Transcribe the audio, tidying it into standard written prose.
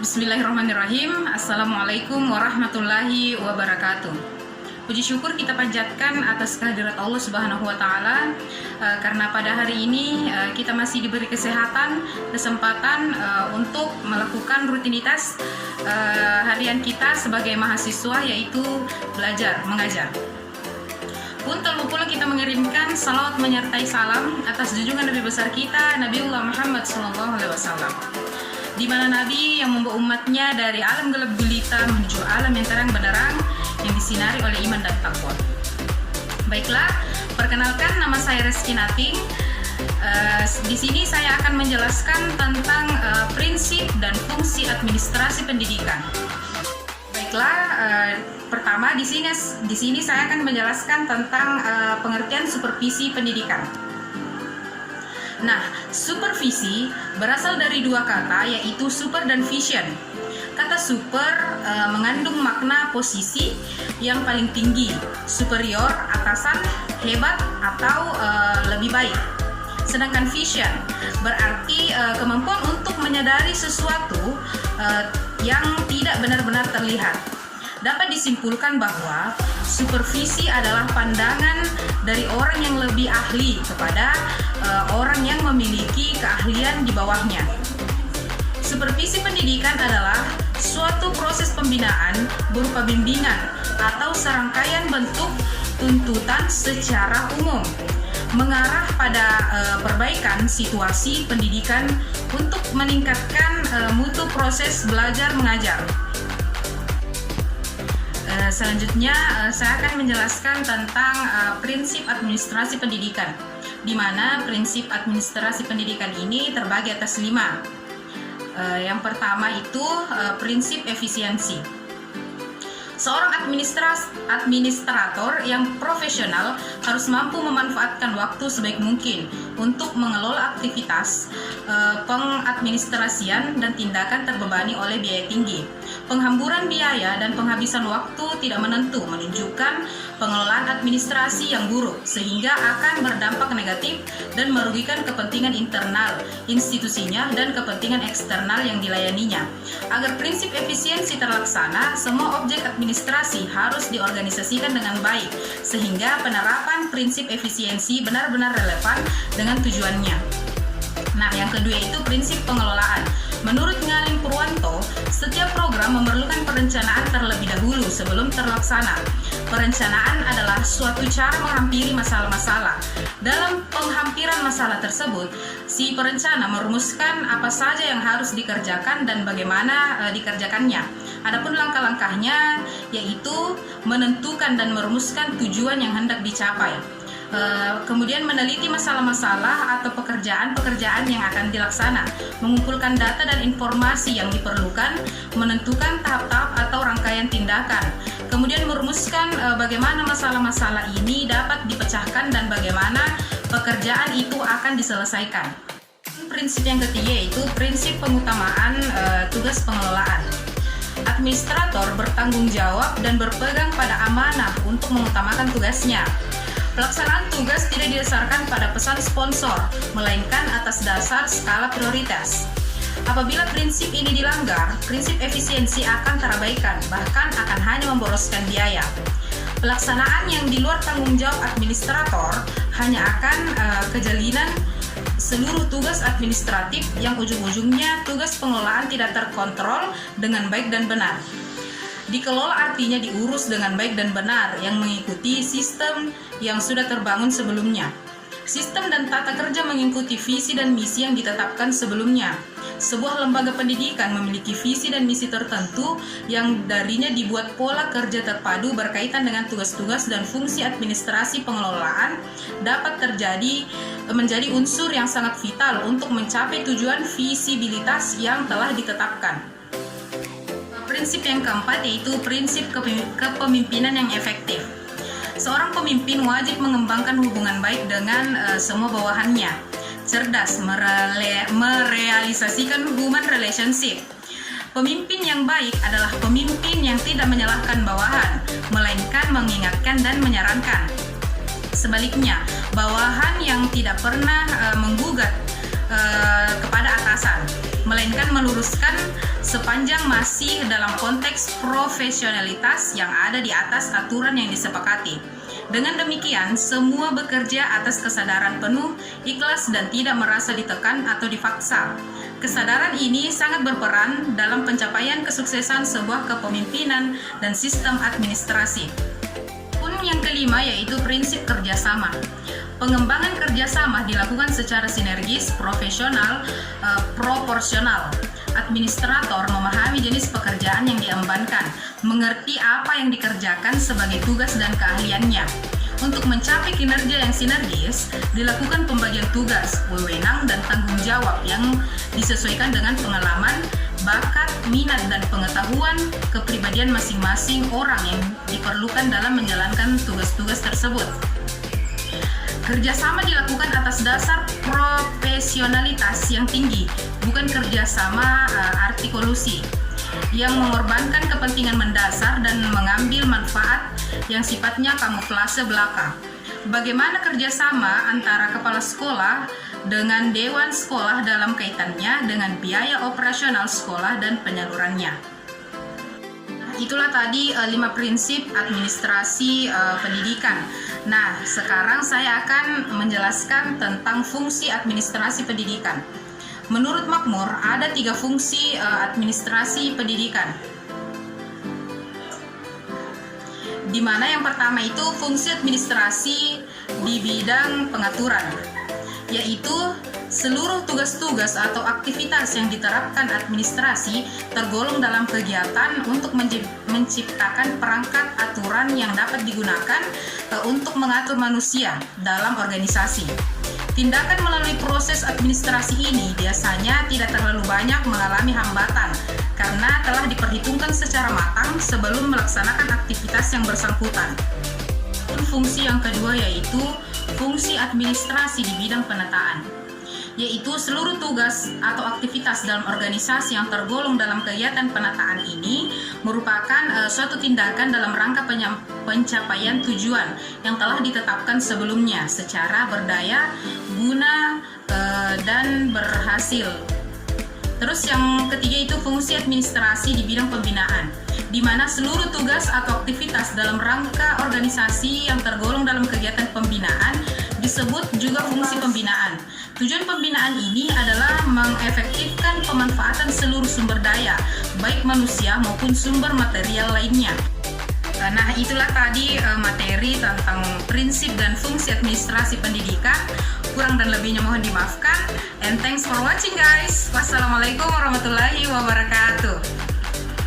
Bismillahirrahmanirrahim. Assalamualaikum warahmatullahi wabarakatuh. Puji syukur kita panjatkan atas kehadirat Allah Subhanahu wa Ta'ala, karena pada hari ini kita masih diberi kesehatan, kesempatan untuk melakukan rutinitas harian kita sebagai mahasiswa, yaitu belajar mengajar. Pun tak lupa kita mengirimkan salawat menyertai salam atas junjungan Nabi besar kita, Nabiullah Muhammad SAW, di mana Nabi yang membawa umatnya dari alam gelap gulita menuju alam yang terang benderang yang disinari oleh iman dan takwa. Baiklah, perkenalkan, nama saya Reski Nating. Di sini saya akan menjelaskan tentang prinsip dan fungsi administrasi pendidikan. Baiklah, pertama di sini saya akan menjelaskan tentang pengertian supervisi pendidikan. Nah, supervisi berasal dari dua kata, yaitu super dan vision. Kata super mengandung makna posisi yang paling tinggi, superior, atasan, hebat, atau lebih baik. Sedangkan vision berarti kemampuan untuk menyadari sesuatu yang tidak benar-benar terlihat. Dapat disimpulkan bahwa supervisi adalah pandangan dari orang yang lebih ahli kepada orang yang memiliki keahlian di bawahnya. Supervisi pendidikan adalah suatu proses pembinaan berupa bimbingan atau serangkaian bentuk tuntutan secara umum mengarah pada perbaikan situasi pendidikan untuk meningkatkan mutu proses belajar mengajar. Selanjutnya saya akan menjelaskan tentang prinsip administrasi pendidikan, di mana prinsip administrasi pendidikan ini terbagi atas 5. Yang pertama itu prinsip efisiensi. Seorang administrator yang profesional harus mampu memanfaatkan waktu sebaik mungkin untuk mengelola aktivitas pengadministrasian dan tindakan terbebani oleh biaya tinggi. Penghamburan biaya dan penghabisan waktu tidak menentu menunjukkan pengelolaan administrasi yang buruk, sehingga akan berdampak negatif dan merugikan kepentingan internal institusinya dan kepentingan eksternal yang dilayaninya. Agar prinsip efisiensi terlaksana, semua objek administrasi harus diorganisasikan dengan baik, sehingga penerapan prinsip efisiensi benar-benar relevan dengan tujuannya. Nah, yang kedua itu prinsip pengelolaan. Menurut Ngalin Purwanto, setiap program memerlukan perencanaan terlebih dahulu sebelum terlaksana. Perencanaan adalah suatu cara menghampiri masalah-masalah. Dalam penghampiran masalah tersebut, si perencana merumuskan apa saja yang harus dikerjakan dan bagaimana dikerjakannya. Adapun langkah-langkahnya yaitu menentukan dan merumuskan tujuan yang hendak dicapai. Kemudian meneliti masalah-masalah atau pekerjaan-pekerjaan yang akan dilaksana, mengumpulkan data dan informasi yang diperlukan, menentukan tahap-tahap atau rangkaian tindakan, kemudian merumuskan bagaimana masalah-masalah ini dapat dipecahkan dan bagaimana pekerjaan itu akan diselesaikan. Prinsip yang ketiga yaitu prinsip pengutamaan tugas pengelolaan. Administrator bertanggung jawab dan berpegang pada amanah untuk mengutamakan tugasnya. Pelaksanaan tugas tidak didasarkan pada pesan sponsor, melainkan atas dasar skala prioritas. Apabila prinsip ini dilanggar, prinsip efisiensi akan terabaikan, bahkan akan hanya memboroskan biaya. Pelaksanaan yang di luar tanggung jawab administrator hanya akan kejelinan seluruh tugas administratif yang ujung-ujungnya tugas pengelolaan tidak terkontrol dengan baik dan benar. Dikelola artinya diurus dengan baik dan benar yang mengikuti sistem yang sudah terbangun sebelumnya. Sistem dan tata kerja mengikuti visi dan misi yang ditetapkan sebelumnya. Sebuah lembaga pendidikan memiliki visi dan misi tertentu yang darinya dibuat pola kerja terpadu berkaitan dengan tugas-tugas dan fungsi administrasi pengelolaan dapat menjadi unsur yang sangat vital untuk mencapai tujuan visibilitas yang telah ditetapkan. Prinsip yang keempat yaitu prinsip kepemimpinan yang efektif. Seorang pemimpin wajib mengembangkan hubungan baik dengan semua bawahannya, cerdas merealisasikan human relationship. Pemimpin yang baik adalah pemimpin yang tidak menyalahkan bawahan, melainkan mengingatkan dan menyarankan. Sebaliknya, bawahan yang tidak pernah menggugat kepada atasan, melainkan meluruskan sepanjang masih dalam konteks profesionalitas yang ada di atas aturan yang disepakati. Dengan demikian, semua bekerja atas kesadaran penuh, ikhlas, dan tidak merasa ditekan atau dipaksa. Kesadaran ini sangat berperan dalam pencapaian kesuksesan sebuah kepemimpinan dan sistem administrasi. Yang kelima yaitu prinsip kerjasama. Pengembangan kerjasama dilakukan secara sinergis, profesional, proporsional. Administrator memahami jenis pekerjaan yang diembankan, mengerti apa yang dikerjakan sebagai tugas dan keahliannya. Untuk mencapai kinerja yang sinergis, dilakukan pembagian tugas, wewenang, dan tanggung jawab yang disesuaikan dengan pengalaman, bakat, minat, dan pengetahuan kepribadian masing-masing orang yang diperlukan dalam menjalankan tugas-tugas tersebut. Kerjasama dilakukan atas dasar profesionalitas yang tinggi, bukan kerjasama artikulusi yang mengorbankan kepentingan mendasar dan mengambil manfaat yang sifatnya kamuflase belaka. Bagaimana kerjasama antara kepala sekolah dengan dewan sekolah dalam kaitannya dengan biaya operasional sekolah dan penyalurannya. Itulah tadi 5 prinsip administrasi pendidikan. Nah, sekarang saya akan menjelaskan tentang fungsi administrasi pendidikan. Menurut Makmur, ada 3 fungsi administrasi pendidikan. Di mana yang pertama itu fungsi administrasi di bidang pengaturan, yaitu seluruh tugas-tugas atau aktivitas yang diterapkan administrasi tergolong dalam kegiatan untuk menciptakan perangkat aturan yang dapat digunakan untuk mengatur manusia dalam organisasi. Tindakan melalui proses administrasi ini biasanya tidak terlalu banyak mengalami hambatan karena telah diperhitungkan secara matang sebelum melaksanakan aktivitas yang bersangkutan. Fungsi yang kedua yaitu fungsi administrasi di bidang penataan, yaitu seluruh tugas atau aktivitas dalam organisasi yang tergolong dalam kegiatan penataan ini merupakan suatu tindakan dalam rangka pencapaian tujuan yang telah ditetapkan sebelumnya secara berdaya, guna, dan berhasil. Terus yang ketiga itu fungsi administrasi di bidang pembinaan, di mana seluruh tugas atau aktivitas dalam rangka organisasi yang tergolong dalam kegiatan pembinaan disebut juga fungsi pembinaan. Tujuan pembinaan ini adalah mengefektifkan pemanfaatan seluruh sumber daya, baik manusia maupun sumber material lainnya. Nah, itulah tadi materi tentang prinsip dan fungsi administrasi pendidikan. Kurang dan lebihnya mohon dimaafkan. And thanks for watching guys. Wassalamualaikum warahmatullahi wabarakatuh.